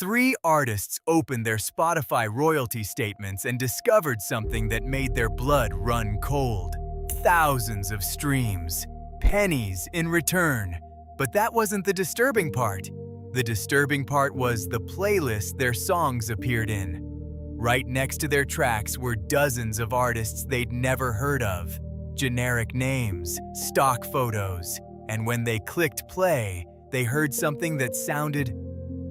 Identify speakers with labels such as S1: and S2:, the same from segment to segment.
S1: Three artists opened their Spotify royalty statements and discovered something that made their blood run cold. Thousands of streams, pennies in return. But that wasn't the disturbing part. The disturbing part was the playlist their songs appeared in. Right next to their tracks were dozens of artists they'd never heard of. Generic names, stock photos, and when they clicked play, they heard something that sounded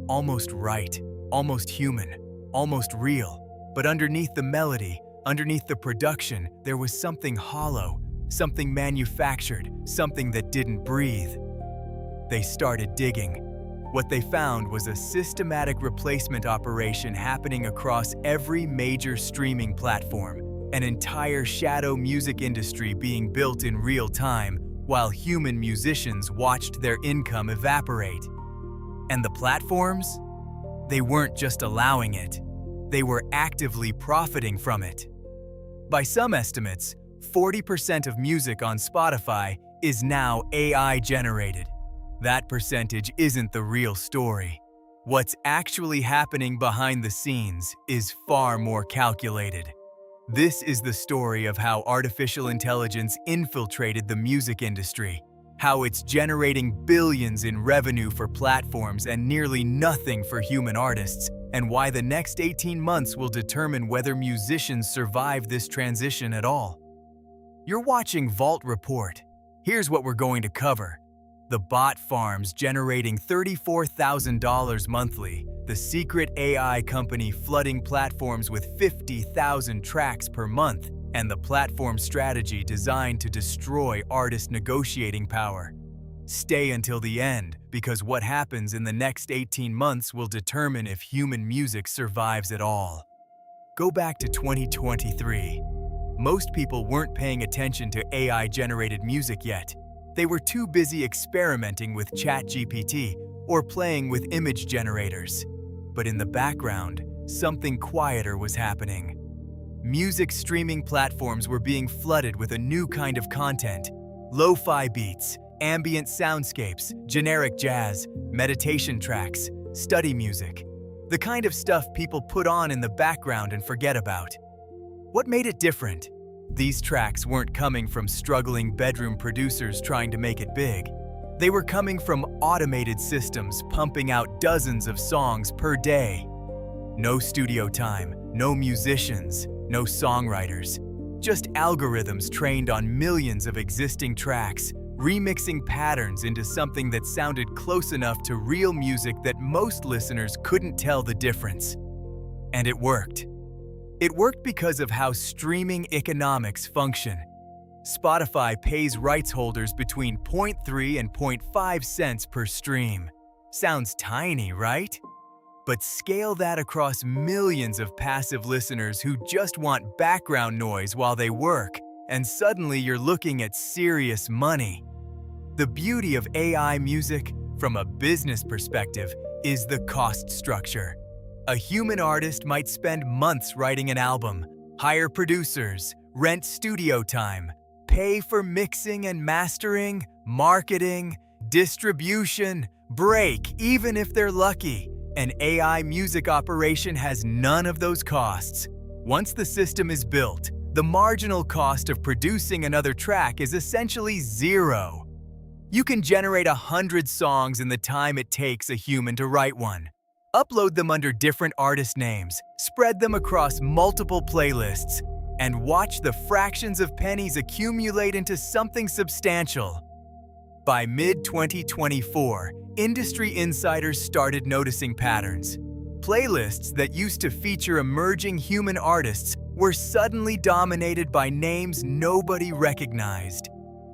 S1: almost right, almost human, almost real. But underneath the melody, underneath the production, there was something hollow, something manufactured, something that didn't breathe. They started digging. What they found was a systematic replacement operation happening across every major streaming platform, an entire shadow music industry being built in real time while human musicians watched their income evaporate. And the platforms? They weren't just allowing it. They were actively profiting from it. By some estimates, 40% of music on Spotify is now AI-generated. That percentage isn't the real story. What's actually happening behind the scenes is far more calculated. This is the story of how artificial intelligence infiltrated the music industry, how it's generating billions in revenue for platforms and nearly nothing for human artists, and why the next 18 months will determine whether musicians survive this transition at all. You're watching Vault Report. Here's what we're going to cover. The bot farms generating $34,000 monthly, the secret AI company flooding platforms with 50,000 tracks per month, and the platform strategy designed to destroy artist negotiating power. Stay until the end, because what happens in the next 18 months will determine if human music survives at all. Go back to 2023. Most people weren't paying attention to AI-generated music yet. They were too busy experimenting with ChatGPT or playing with image generators. But in the background, something quieter was happening. Music streaming platforms were being flooded with a new kind of content: lo-fi beats, ambient soundscapes, generic jazz, meditation tracks, study music. The kind of stuff people put on in the background and forget about. What made it different? These tracks weren't coming from struggling bedroom producers trying to make it big. They were coming from automated systems pumping out dozens of songs per day. No studio time, no musicians, no songwriters. Just algorithms trained on millions of existing tracks, remixing patterns into something that sounded close enough to real music that most listeners couldn't tell the difference. And it worked. It worked because of how streaming economics function. Spotify pays rights holders between 0.3 and 0.5 cents per stream. Sounds tiny, right? But scale that across millions of passive listeners who just want background noise while they work, and suddenly you're looking at serious money. The beauty of AI music, from a business perspective, is the cost structure. A human artist might spend months writing an album, hire producers, rent studio time, pay for mixing and mastering, marketing, distribution, break, even if they're lucky. An AI music operation has none of those costs. Once the system is built, the marginal cost of producing another track is essentially zero. You can generate 100 songs in the time it takes a human to write one. Upload them under different artist names, spread them across multiple playlists, and watch the fractions of pennies accumulate into something substantial. By mid-2024, industry insiders started noticing patterns. Playlists that used to feature emerging human artists were suddenly dominated by names nobody recognized.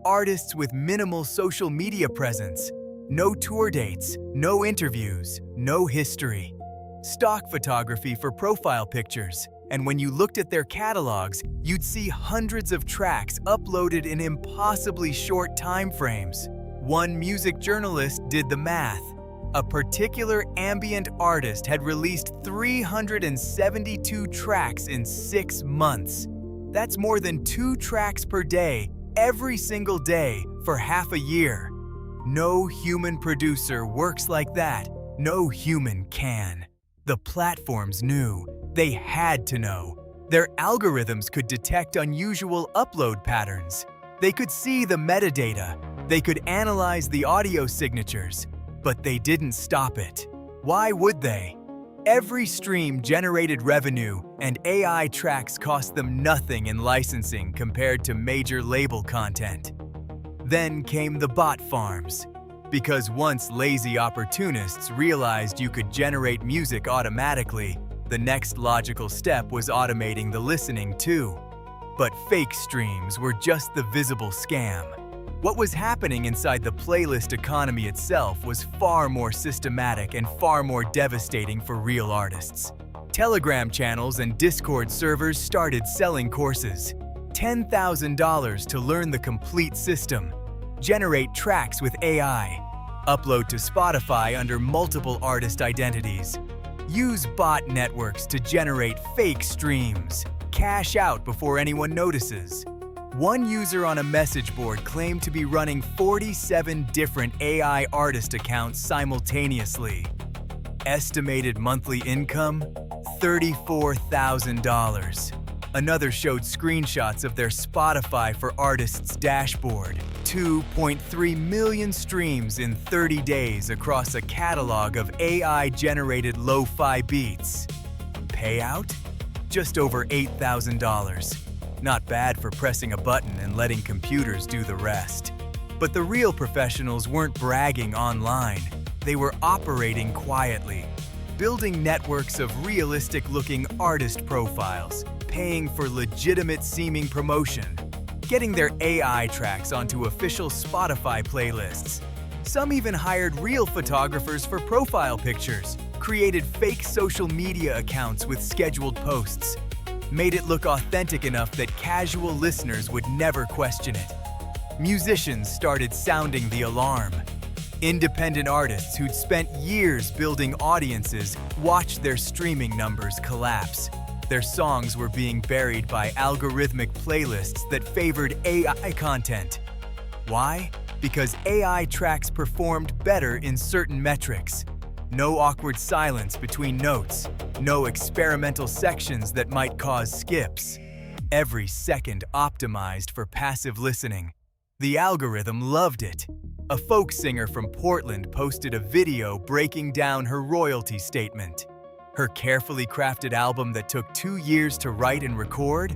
S1: Artists with minimal social media presence. No tour dates, no interviews, no history. Stock photography for profile pictures, and when you looked at their catalogs, you'd see hundreds of tracks uploaded in impossibly short time frames. One music journalist did the math. A particular ambient artist had released 372 tracks in 6 months. That's more than 2 tracks per day, every single day, for half a year. No human producer works like that. No human can. The platforms knew. They had to know. Their algorithms could detect unusual upload patterns. They could see the metadata. They could analyze the audio signatures. But they didn't stop it. Why would they? Every stream generated revenue, and AI tracks cost them nothing in licensing compared to major label content. Then came the bot farms. Because once lazy opportunists realized you could generate music automatically, the next logical step was automating the listening too. But fake streams were just the visible scam. What was happening inside the playlist economy itself was far more systematic and far more devastating for real artists. Telegram channels and Discord servers started selling courses. $10,000 to learn the complete system. Generate tracks with AI. Upload to Spotify under multiple artist identities. Use bot networks to generate fake streams. Cash out before anyone notices. One user on a message board claimed to be running 47 different AI artist accounts simultaneously. Estimated monthly income? $34,000. Another showed screenshots of their Spotify for Artists dashboard. 2.3 million streams in 30 days across a catalog of AI-generated lo-fi beats. Payout? Just over $8,000. Not bad for pressing a button and letting computers do the rest. But the real professionals weren't bragging online. They were operating quietly, building networks of realistic-looking artist profiles, paying for legitimate-seeming promotion, getting their AI tracks onto official Spotify playlists. Some even hired real photographers for profile pictures, created fake social media accounts with scheduled posts, made it look authentic enough that casual listeners would never question it. Musicians started sounding the alarm. Independent artists who'd spent years building audiences watched their streaming numbers collapse. Their songs were being buried by algorithmic playlists that favored AI content. Why? Because AI tracks performed better in certain metrics. No awkward silence between notes. No experimental sections that might cause skips. Every second optimized for passive listening. The algorithm loved it. A folk singer from Portland posted a video breaking down her royalty statement. Her carefully crafted album that took 2 years to write and record?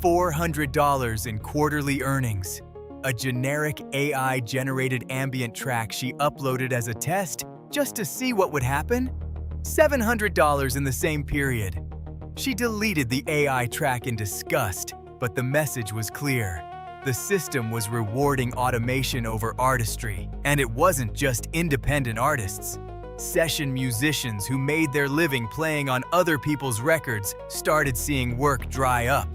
S1: $400 in quarterly earnings. A generic AI-generated ambient track she uploaded as a test just to see what would happen? $700 in the same period. She deleted the AI track in disgust, but the message was clear. The system was rewarding automation over artistry, and it wasn't just independent artists. Session musicians who made their living playing on other people's records started seeing work dry up.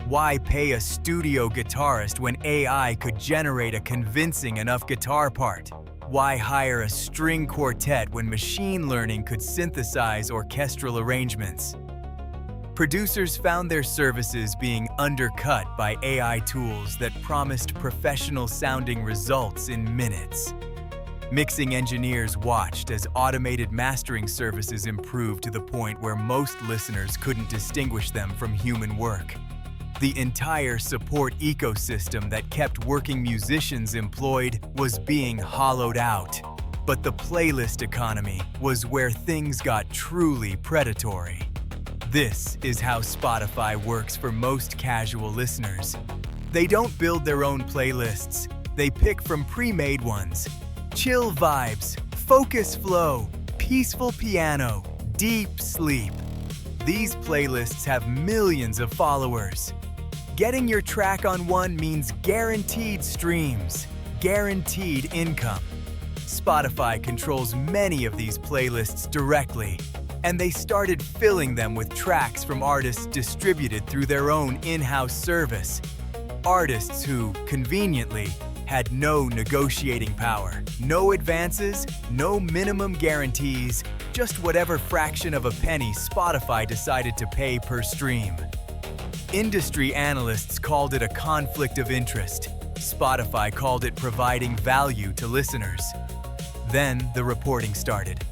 S1: Why pay a studio guitarist when AI could generate a convincing enough guitar part? Why hire a string quartet when machine learning could synthesize orchestral arrangements? Producers found their services being undercut by AI tools that promised professional-sounding results in minutes. Mixing engineers watched as automated mastering services improved to the point where most listeners couldn't distinguish them from human work. The entire support ecosystem that kept working musicians employed was being hollowed out. But the playlist economy was where things got truly predatory. This is how Spotify works for most casual listeners. They don't build their own playlists. They pick from pre-made ones. Chill vibes, focus flow, peaceful piano, deep sleep. These playlists have millions of followers. Getting your track on one means guaranteed streams, guaranteed income. Spotify controls many of these playlists directly, and they started filling them with tracks from artists distributed through their own in-house service. Artists who, conveniently, had no negotiating power, no advances, no minimum guarantees, just whatever fraction of a penny Spotify decided to pay per stream. Industry analysts called it a conflict of interest. Spotify called it providing value to listeners. Then the reporting started.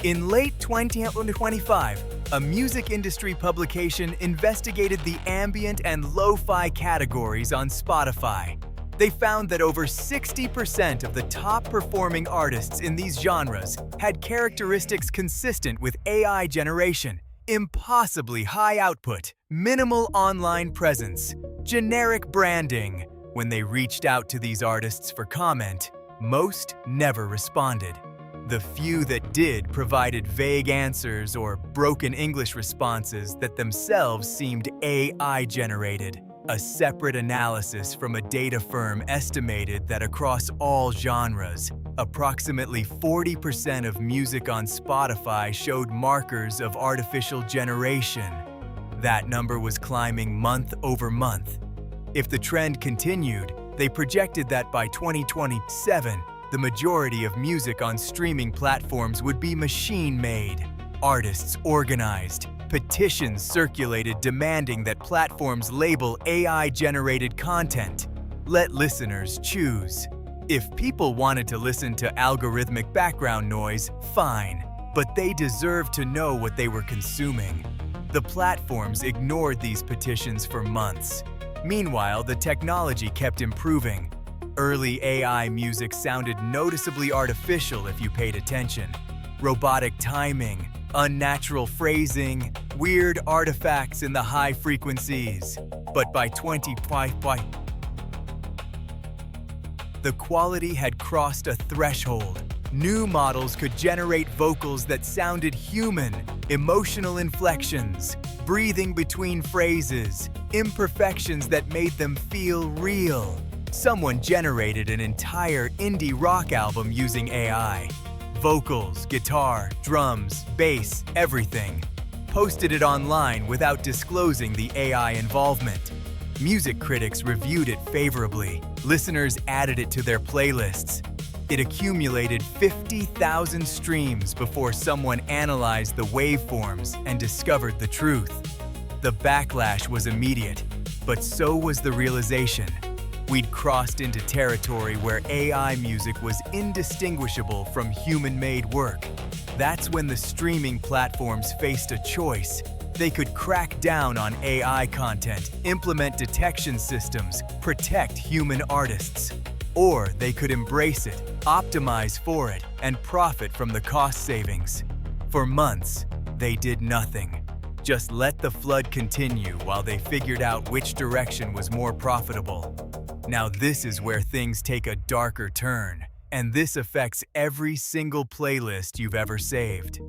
S1: In late 2025, a music industry publication investigated the ambient and lo-fi categories on Spotify. They found that over 60% of the top-performing artists in these genres had characteristics consistent with AI generation: impossibly high output, minimal online presence, generic branding. When they reached out to these artists for comment, most never responded. The few that did provided vague answers or broken English responses that themselves seemed AI-generated. A separate analysis from a data firm estimated that across all genres, approximately 40% of music on Spotify showed markers of artificial generation. That number was climbing month over month. If the trend continued, they projected that by 2027, the majority of music on streaming platforms would be machine-made. Artists organized, petitions circulated demanding that platforms label AI-generated content. Let listeners choose. If people wanted to listen to algorithmic background noise, fine, but they deserve to know what they were consuming. The platforms ignored these petitions for months. Meanwhile, the technology kept improving. Early AI music sounded noticeably artificial if you paid attention. Robotic timing, unnatural phrasing, weird artifacts in the high frequencies. But by 2025, the quality had crossed a threshold. New models could generate vocals that sounded human, emotional inflections, breathing between phrases, imperfections that made them feel real. Someone generated an entire indie rock album using AI. Vocals, guitar, drums, bass, everything. Posted it online without disclosing the AI involvement. Music critics reviewed it favorably. Listeners added it to their playlists. It accumulated 50,000 streams before someone analyzed the waveforms and discovered the truth. The backlash was immediate, but so was the realization. We'd crossed into territory where AI music was indistinguishable from human-made work. That's when the streaming platforms faced a choice. They could crack down on AI content, implement detection systems, protect human artists. Or they could embrace it, optimize for it, and profit from the cost savings. For months, they did nothing. Just let the flood continue while they figured out which direction was more profitable. Now this is where things take a darker turn, and this affects every single playlist you've ever saved.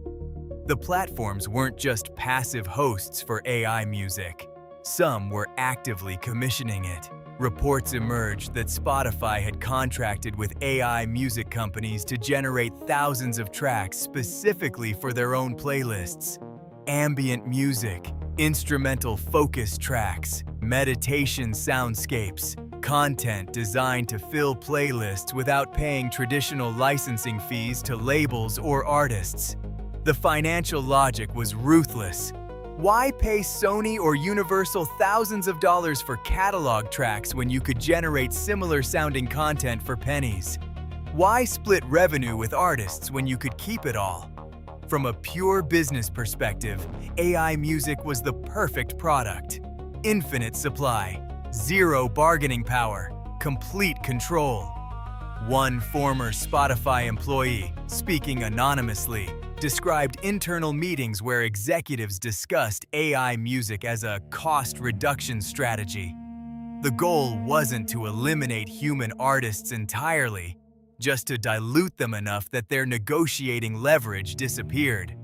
S1: The platforms weren't just passive hosts for AI music. Some were actively commissioning it. Reports emerged that Spotify had contracted with AI music companies to generate thousands of tracks specifically for their own playlists. Ambient music, instrumental focus tracks, meditation soundscapes, content designed to fill playlists without paying traditional licensing fees to labels or artists. The financial logic was ruthless. Why pay Sony or Universal thousands of dollars for catalog tracks when you could generate similar-sounding content for pennies? Why split revenue with artists when you could keep it all? From a pure business perspective, AI music was the perfect product. Infinite supply, zero bargaining power, complete control. One former Spotify employee, speaking anonymously, described internal meetings where executives discussed AI music as a cost reduction strategy. The goal wasn't to eliminate human artists entirely, just to dilute them enough that their negotiating leverage disappeared.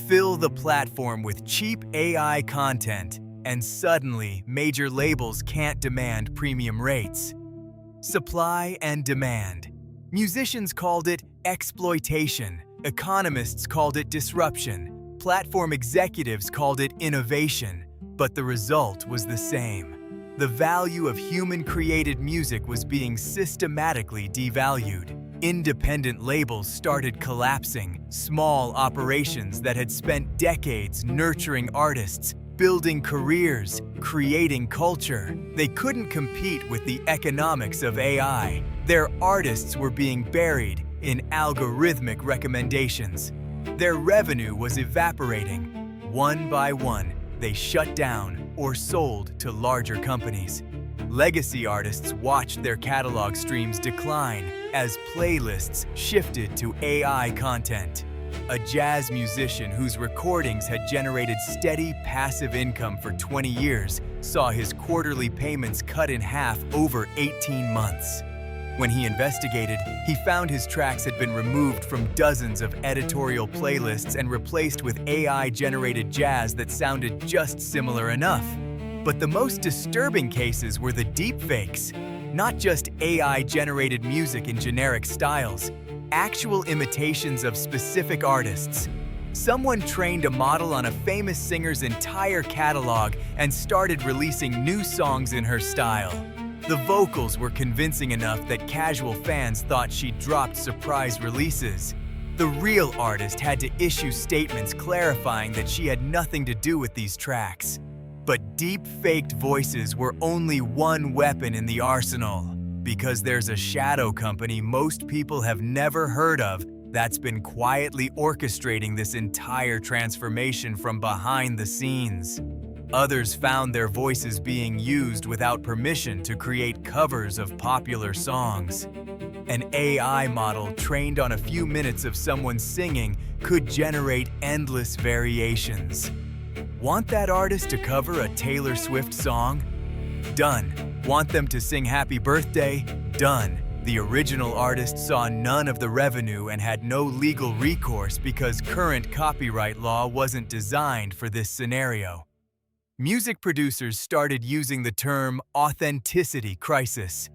S1: Fill the platform with cheap AI content, and suddenly major labels can't demand premium rates. Supply and demand. Musicians called it exploitation. Economists called it disruption. Platform executives called it innovation. But the result was the same. The value of human-created music was being systematically devalued. Independent labels started collapsing. Small operations that had spent decades nurturing artists, building careers, creating culture. They couldn't compete with the economics of AI. Their artists were being buried in algorithmic recommendations. Their revenue was evaporating. One by one, they shut down or sold to larger companies. Legacy artists watched their catalog streams decline as playlists shifted to AI content. A jazz musician whose recordings had generated steady passive income for 20 years saw his quarterly payments cut in half over 18 months. When he investigated, he found his tracks had been removed from dozens of editorial playlists and replaced with AI-generated jazz that sounded just similar enough. But the most disturbing cases were the deepfakes, not just AI-generated music in generic styles, actual imitations of specific artists. Someone trained a model on a famous singer's entire catalog and started releasing new songs in her style. The vocals were convincing enough that casual fans thought she dropped surprise releases. The real artist had to issue statements clarifying that she had nothing to do with these tracks. But deep-faked voices were only one weapon in the arsenal, because there's a shadow company most people have never heard of that's been quietly orchestrating this entire transformation from behind the scenes. Others found their voices being used without permission to create covers of popular songs. An AI model trained on a few minutes of someone singing could generate endless variations. Want that artist to cover a Taylor Swift song? Done. Want them to sing Happy Birthday? Done. The original artist saw none of the revenue and had no legal recourse because current copyright law wasn't designed for this scenario. Music producers started using the term authenticity crisis.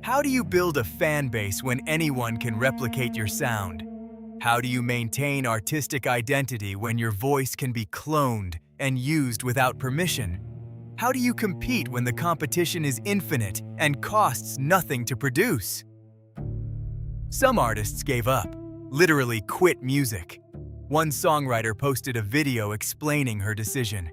S1: How do you build a fan base when anyone can replicate your sound? How do you maintain artistic identity when your voice can be cloned and used without permission? How do you compete when the competition is infinite and costs nothing to produce? Some artists gave up, literally quit music. One songwriter posted a video explaining her decision.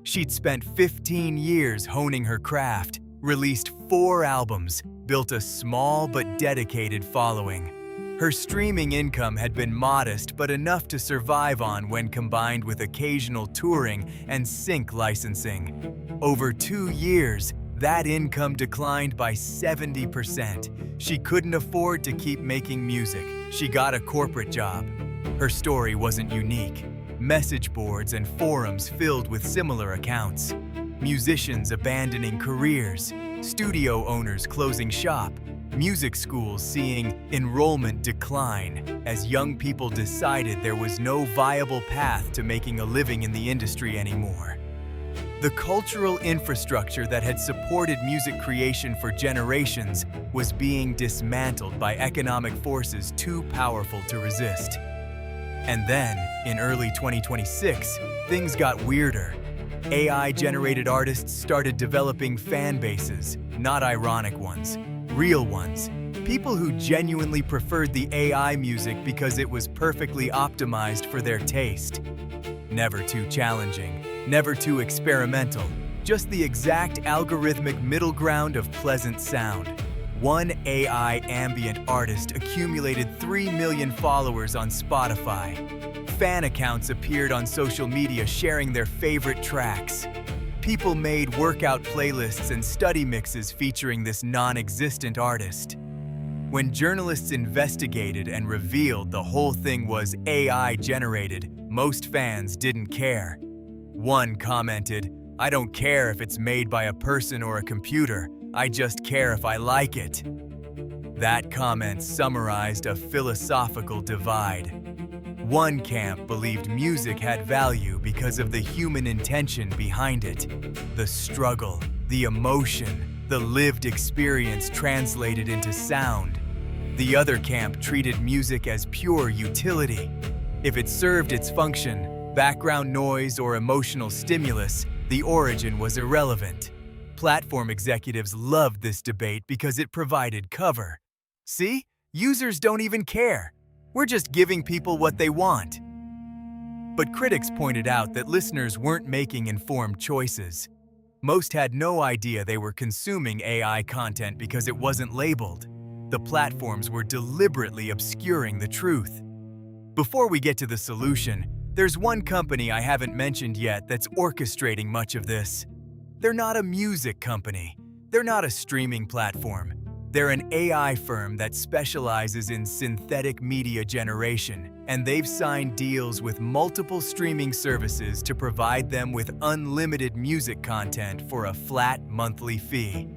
S1: She'd spent 15 years honing her craft, released 4 albums, built a small but dedicated following. Her streaming income had been modest but enough to survive on when combined with occasional touring and sync licensing. Over 2 years, that income declined by 70%. She couldn't afford to keep making music. She got a corporate job. Her story wasn't unique. Message boards and forums filled with similar accounts. Musicians abandoning careers, studio owners closing shop, music schools seeing enrollment decline as young people decided there was no viable path to making a living in the industry anymore. The cultural infrastructure that had supported music creation for generations was being dismantled by economic forces too powerful to resist. And then, in early 2026, things got weirder. AI-generated artists started developing fan bases, not ironic ones, real ones. People who genuinely preferred the AI music because it was perfectly optimized for their taste. Never too challenging, never too experimental, just the exact algorithmic middle ground of pleasant sound. One AI ambient artist accumulated 3 million followers on Spotify. Fan accounts appeared on social media sharing their favorite tracks. People made workout playlists and study mixes featuring this non-existent artist. When journalists investigated and revealed the whole thing was AI-generated, most fans didn't care. One commented, "I don't care if it's made by a person or a computer. I just care if I like it." That comment summarized a philosophical divide. One camp believed music had value because of the human intention behind it, the struggle, the emotion, the lived experience translated into sound. The other camp treated music as pure utility. If it served its function, background noise or emotional stimulus, the origin was irrelevant. Platform executives loved this debate because it provided cover. See, users don't even care. We're just giving people what they want. But critics pointed out that listeners weren't making informed choices. Most had no idea they were consuming AI content because it wasn't labeled. The platforms were deliberately obscuring the truth. Before we get to the solution, there's one company I haven't mentioned yet that's orchestrating much of this. They're not a music company. They're not a streaming platform. They're an AI firm that specializes in synthetic media generation, and they've signed deals with multiple streaming services to provide them with unlimited music content for a flat monthly fee.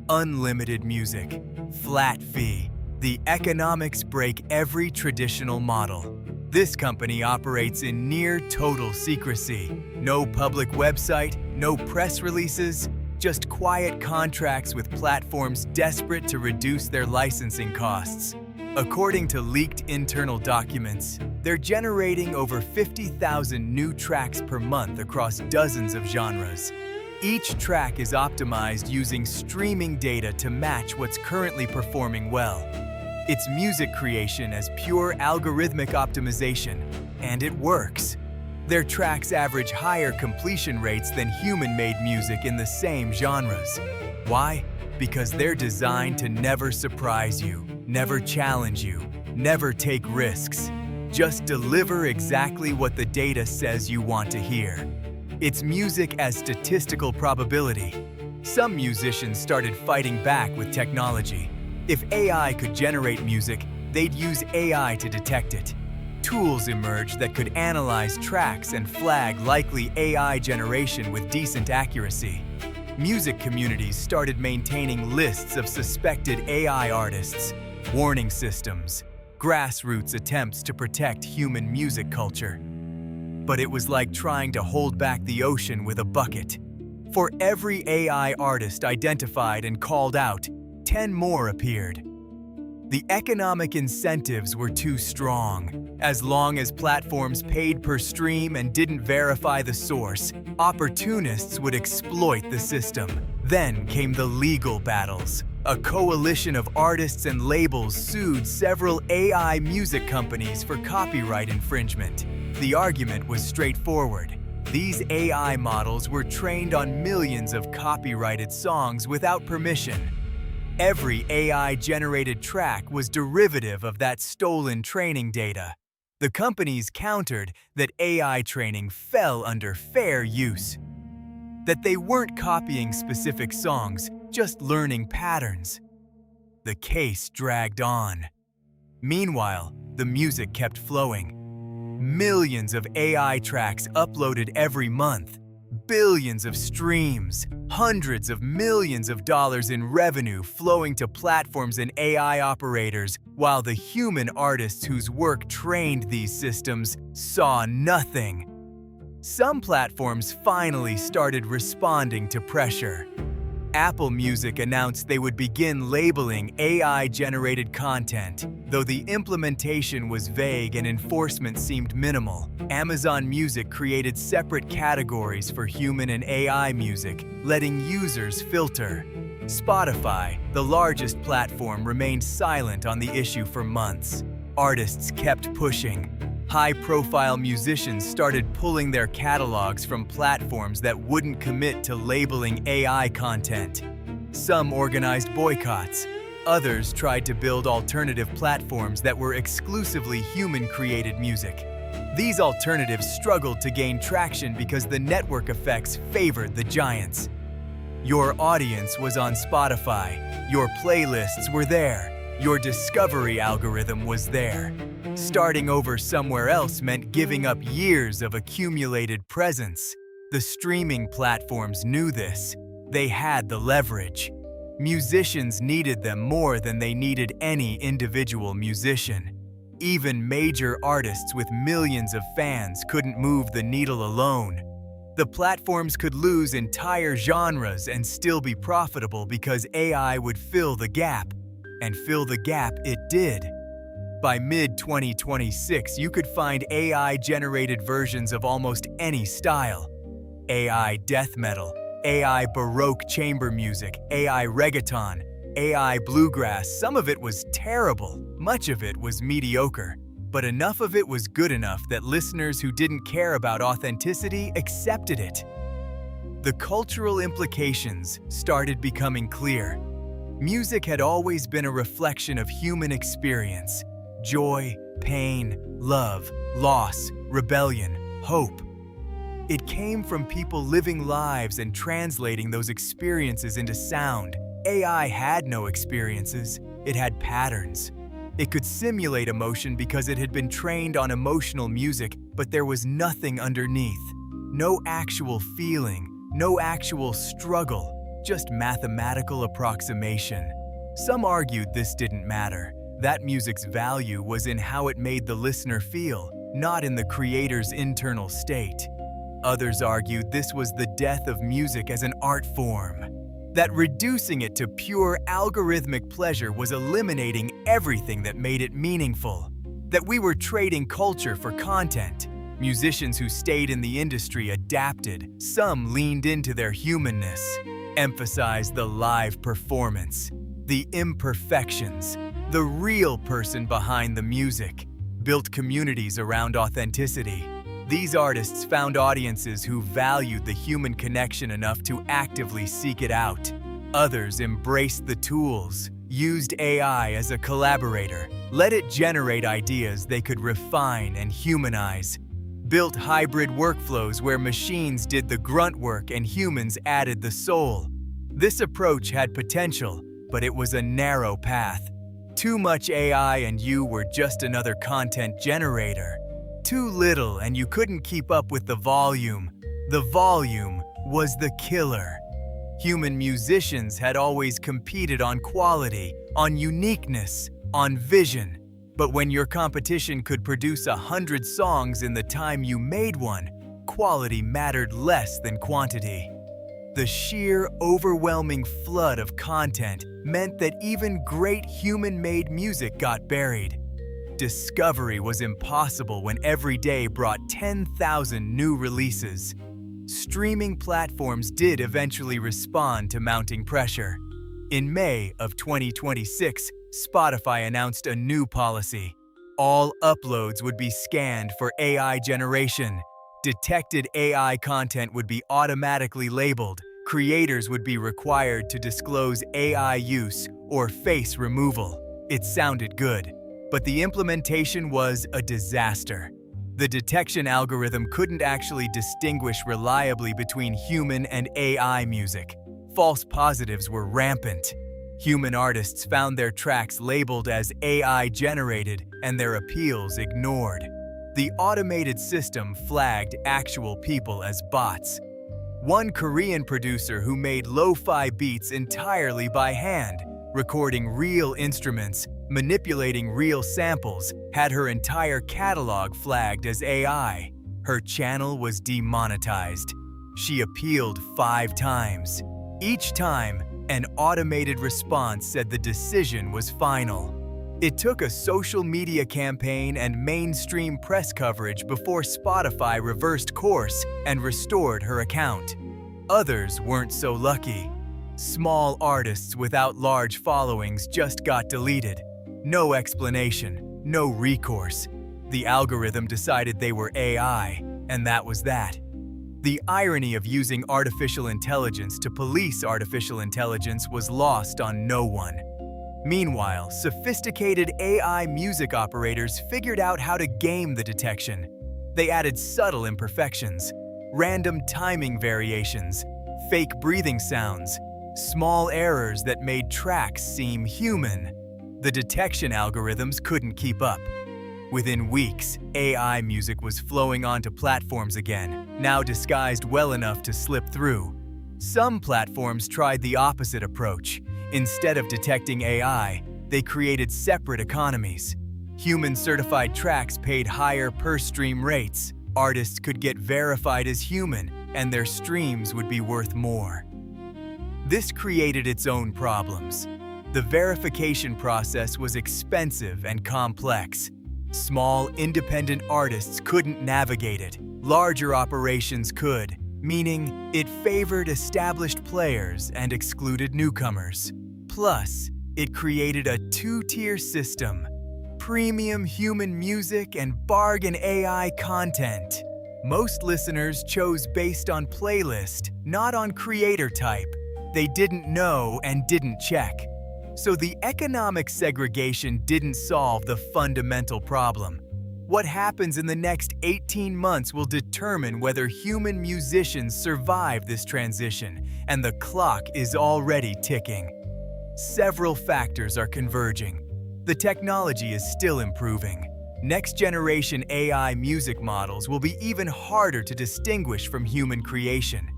S1: Unlimited music, flat fee. The economics break every traditional model. This company operates in near total secrecy. No public website, no press releases, just quiet contracts with platforms desperate to reduce their licensing costs. According to leaked internal documents, they're generating over 50,000 new tracks per month across dozens of genres. Each track is optimized using streaming data to match what's currently performing well. It's music creation as pure algorithmic optimization, and it works. Their tracks average higher completion rates than human-made music in the same genres. Why? Because they're designed to never surprise you, never challenge you, never take risks. Just deliver exactly what the data says you want to hear. It's music as statistical probability. Some musicians started fighting back with technology. If AI could generate music, they'd use AI to detect it. Tools emerged that could analyze tracks and flag likely AI generation with decent accuracy. Music communities started maintaining lists of suspected AI artists, warning systems, grassroots attempts to protect human music culture. But it was like trying to hold back the ocean with a bucket. For every AI artist identified and called out, 10 more appeared. The economic incentives were too strong. As long as platforms paid per stream and didn't verify the source, opportunists would exploit the system. Then came the legal battles. A coalition of artists and labels sued several AI music companies for copyright infringement. The argument was straightforward. These AI models were trained on millions of copyrighted songs without permission. Every AI-generated track was derivative of that stolen training data. The companies countered that AI training fell under fair use, that they weren't copying specific songs, just learning patterns. The case dragged on. Meanwhile, the music kept flowing. Millions of AI tracks uploaded every month. Billions of streams, hundreds of millions of dollars in revenue flowing to platforms and AI operators, while the human artists whose work trained these systems saw nothing. Some platforms finally started responding to pressure. Apple Music announced they would begin labeling AI-generated content. Though the implementation was vague and enforcement seemed minimal, Amazon Music created separate categories for human and AI music, letting users filter. Spotify, the largest platform, remained silent on the issue for months. Artists kept pushing. High-profile musicians started pulling their catalogs from platforms that wouldn't commit to labeling AI content. Some organized boycotts. Others tried to build alternative platforms that were exclusively human-created music. These alternatives struggled to gain traction because the network effects favored the giants. Your audience was on Spotify. Your playlists were there. Your discovery algorithm was there. Starting over somewhere else meant giving up years of accumulated presence. The streaming platforms knew this. They had the leverage. Musicians needed them more than they needed any individual musician. Even major artists with millions of fans couldn't move the needle alone. The platforms could lose entire genres and still be profitable because AI would fill the gap. And fill the gap it did. By mid-2026, you could find AI-generated versions of almost any style. AI death metal, AI Baroque chamber music, AI reggaeton, AI bluegrass. Some of it was terrible. Much of it was mediocre. But enough of it was good enough that listeners who didn't care about authenticity accepted it. The cultural implications started becoming clear. Music had always been a reflection of human experience. Joy, pain, love, loss, rebellion, hope. It came from people living lives and translating those experiences into sound. AI had no experiences, it had patterns. It could simulate emotion because it had been trained on emotional music, but there was nothing underneath. No actual feeling, no actual struggle, just mathematical approximation. Some argued this didn't matter. That music's value was in how it made the listener feel, not in the creator's internal state. Others argued this was the death of music as an art form, that reducing it to pure algorithmic pleasure was eliminating everything that made it meaningful, that we were trading culture for content. Musicians who stayed in the industry adapted, some leaned into their humanness, emphasized the live performance, the imperfections, the real person behind the music, built communities around authenticity. These artists found audiences who valued the human connection enough to actively seek it out. Others embraced the tools, used AI as a collaborator, let it generate ideas they could refine and humanize, built hybrid workflows where machines did the grunt work and humans added the soul. This approach had potential, but it was a narrow path. Too much AI and you were just another content generator. Too little and you couldn't keep up with the volume. The volume was the killer. Human musicians had always competed on quality, on uniqueness, on vision. But when your competition could produce 100 songs in the time you made one, quality mattered less than quantity. The sheer, overwhelming flood of content meant that even great human-made music got buried. Discovery was impossible when every day brought 10,000 new releases. Streaming platforms did eventually respond to mounting pressure. In May of 2026, Spotify announced a new policy. All uploads would be scanned for AI generation. Detected AI content would be automatically labeled. Creators would be required to disclose AI use or face removal. It sounded good, but the implementation was a disaster. The detection algorithm couldn't actually distinguish reliably between human and AI music. False positives were rampant. Human artists found their tracks labeled as AI-generated and their appeals ignored. The automated system flagged actual people as bots. One Korean producer who made lo-fi beats entirely by hand, recording real instruments, manipulating real samples, had her entire catalog flagged as AI. Her channel was demonetized. She appealed 5 times. Each time, an automated response said the decision was final. It took a social media campaign and mainstream press coverage before Spotify reversed course and restored her account. Others weren't so lucky. Small artists without large followings just got deleted. No explanation, no recourse. The algorithm decided they were AI, and that was that. The irony of using artificial intelligence to police artificial intelligence was lost on no one. Meanwhile, sophisticated AI music operators figured out how to game the detection. They added subtle imperfections, random timing variations, fake breathing sounds, small errors that made tracks seem human. The detection algorithms couldn't keep up. Within weeks, AI music was flowing onto platforms again, now disguised well enough to slip through. Some platforms tried the opposite approach. Instead of detecting AI, they created separate economies. Human-certified tracks paid higher per-stream rates. Artists could get verified as human, and their streams would be worth more. This created its own problems. The verification process was expensive and complex. Small, independent artists couldn't navigate it. Larger operations could, meaning it favored established players and excluded newcomers. Plus, it created a 2-tier system: premium human music and bargain AI content. Most listeners chose based on playlist, not on creator type. They didn't know and didn't check. So the economic segregation didn't solve the fundamental problem. What happens in the next 18 months will determine whether human musicians survive this transition, and the clock is already ticking. Several factors are converging. The technology is still improving. Next-generation AI music models will be even harder to distinguish from human creation.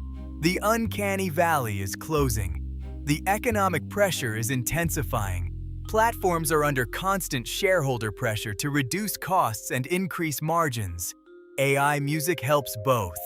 S1: The uncanny valley is closing. The economic pressure is intensifying. Platforms are under constant shareholder pressure to reduce costs and increase margins. AI music helps both.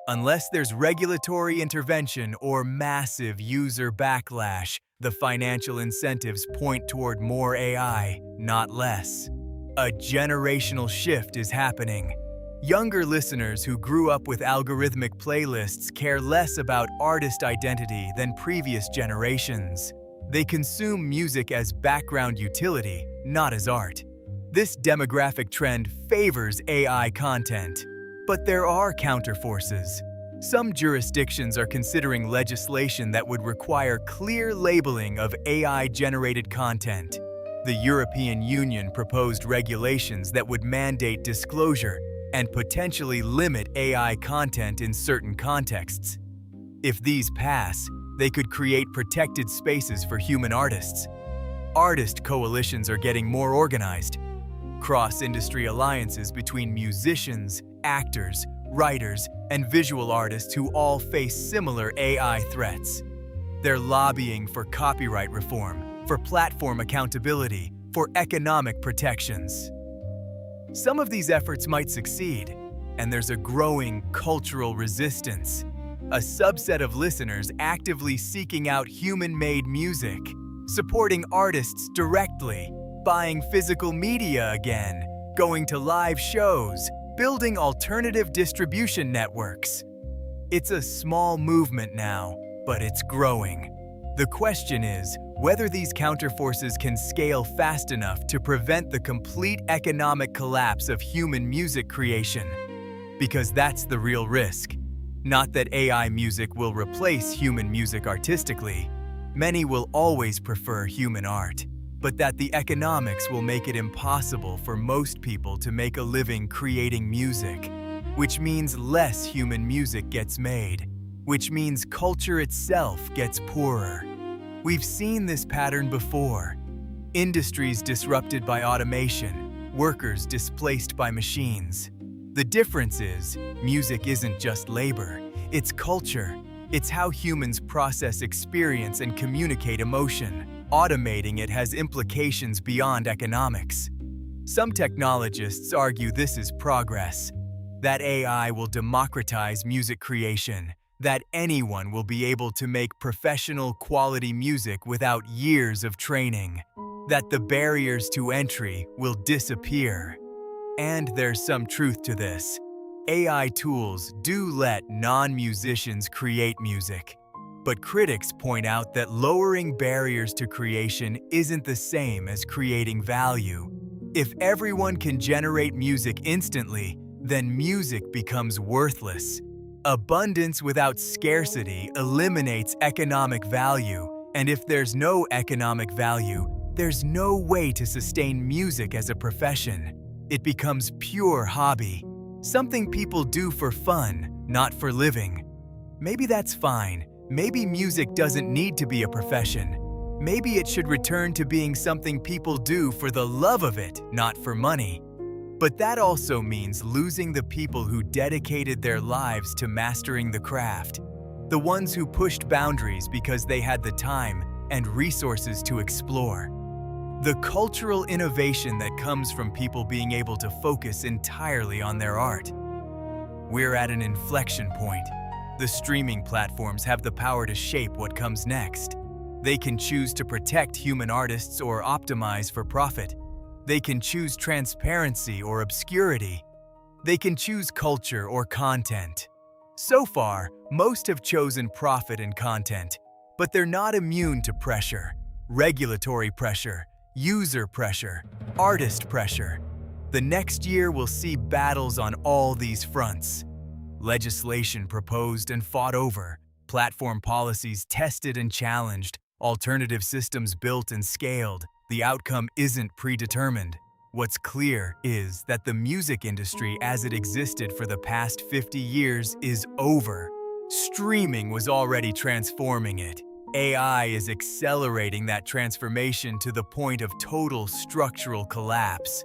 S1: Unless there's regulatory intervention or massive user backlash, the financial incentives point toward more AI, not less. A generational shift is happening. Younger listeners who grew up with algorithmic playlists care less about artist identity than previous generations. They consume music as background utility, not as art. This demographic trend favors AI content. But there are counterforces. Some jurisdictions are considering legislation that would require clear labeling of AI-generated content. The European Union proposed regulations that would mandate disclosure and potentially limit AI content in certain contexts. If these pass, they could create protected spaces for human artists. Artist coalitions are getting more organized. Cross-industry alliances between musicians, actors, writers, and visual artists who all face similar AI threats. They're lobbying for copyright reform, for platform accountability, for economic protections. Some of these efforts might succeed, and there's a growing cultural resistance. A subset of listeners actively seeking out human-made music, supporting artists directly, buying physical media again, going to live shows, building alternative distribution networks. It's a small movement now, but it's growing. The question is whether these counterforces can scale fast enough to prevent the complete economic collapse of human music creation. Because that's the real risk. Not that AI music will replace human music artistically. Many will always prefer human art. But that the economics will make it impossible for most people to make a living creating music, which means less human music gets made, which means culture itself gets poorer. We've seen this pattern before. Industries disrupted by automation, workers displaced by machines. The difference is, music isn't just labor, it's culture. It's how humans process experience and communicate emotion. Automating it has implications beyond economics. Some technologists argue this is progress, that AI will democratize music creation, that anyone will be able to make professional quality music without years of training, that the barriers to entry will disappear. And there's some truth to this. AI tools do let non-musicians create music. But critics point out that lowering barriers to creation isn't the same as creating value. If everyone can generate music instantly, then music becomes worthless. Abundance without scarcity eliminates economic value, and if there's no economic value, there's no way to sustain music as a profession. It becomes pure hobby, something people do for fun, not for living. Maybe that's fine. Maybe music doesn't need to be a profession. Maybe it should return to being something people do for the love of it, not for money. But that also means losing the people who dedicated their lives to mastering the craft. The ones who pushed boundaries because they had the time and resources to explore. The cultural innovation that comes from people being able to focus entirely on their art. We're at an inflection point. The streaming platforms have the power to shape what comes next. They can choose to protect human artists or optimize for profit. They can choose transparency or obscurity. They can choose culture or content. So far, most have chosen profit and content, but they're not immune to pressure. Regulatory pressure, user pressure, artist pressure. The next year will see battles on all these fronts. Legislation proposed and fought over, platform policies tested and challenged, alternative systems built and scaled. The outcome isn't predetermined. What's clear is that the music industry as it existed for the past 50 years is over. Streaming was already transforming it. AI is accelerating that transformation to the point of total structural collapse.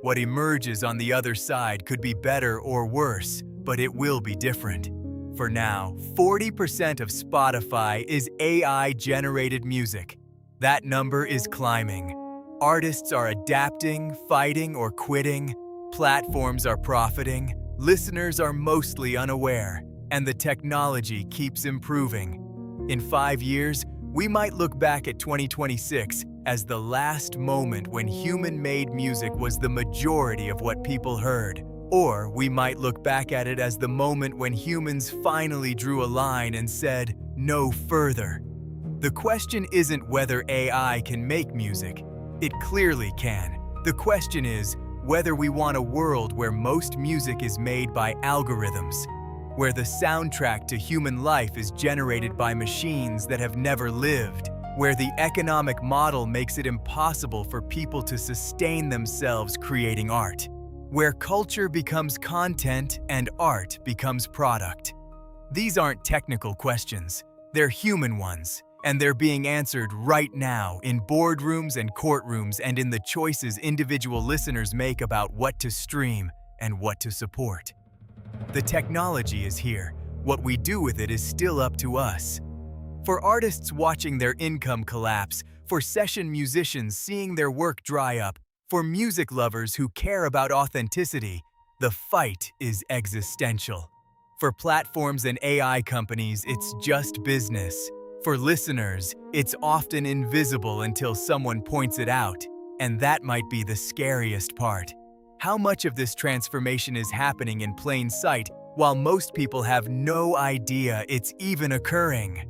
S1: What emerges on the other side could be better or worse, but it will be different. For now, 40% of Spotify is AI-generated music. That number is climbing. Artists are adapting, fighting, or quitting. Platforms are profiting. Listeners are mostly unaware. And the technology keeps improving. In 5 years, we might look back at 2026 as the last moment when human-made music was the majority of what people heard. Or we might look back at it as the moment when humans finally drew a line and said, "No further." The question isn't whether AI can make music. It clearly can. The question is whether we want a world where most music is made by algorithms, where the soundtrack to human life is generated by machines that have never lived, where the economic model makes it impossible for people to sustain themselves creating art, where culture becomes content and art becomes product. These aren't technical questions. They're human ones. And they're being answered right now in boardrooms and courtrooms and in the choices individual listeners make about what to stream and what to support. The technology is here. What we do with it is still up to us. For artists watching their income collapse, for session musicians seeing their work dry up, for music lovers who care about authenticity, the fight is existential. For platforms and AI companies, it's just business. For listeners, it's often invisible until someone points it out, and that might be the scariest part. How much of this transformation is happening in plain sight while most people have no idea it's even occurring?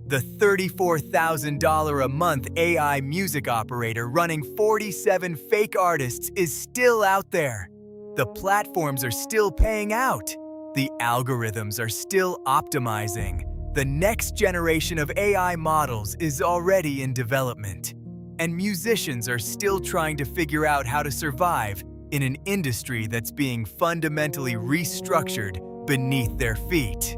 S1: The $34,000 a month AI music operator running 47 fake artists is still out there. The platforms are still paying out. The algorithms are still optimizing. The next generation of AI models is already in development, and musicians are still trying to figure out how to survive in an industry that's being fundamentally restructured beneath their feet.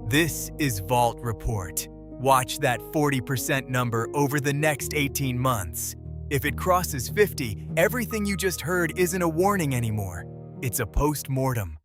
S1: This is Vault Report. Watch that 40% number over the next 18 months. If it crosses 50, everything you just heard isn't a warning anymore. It's a post-mortem.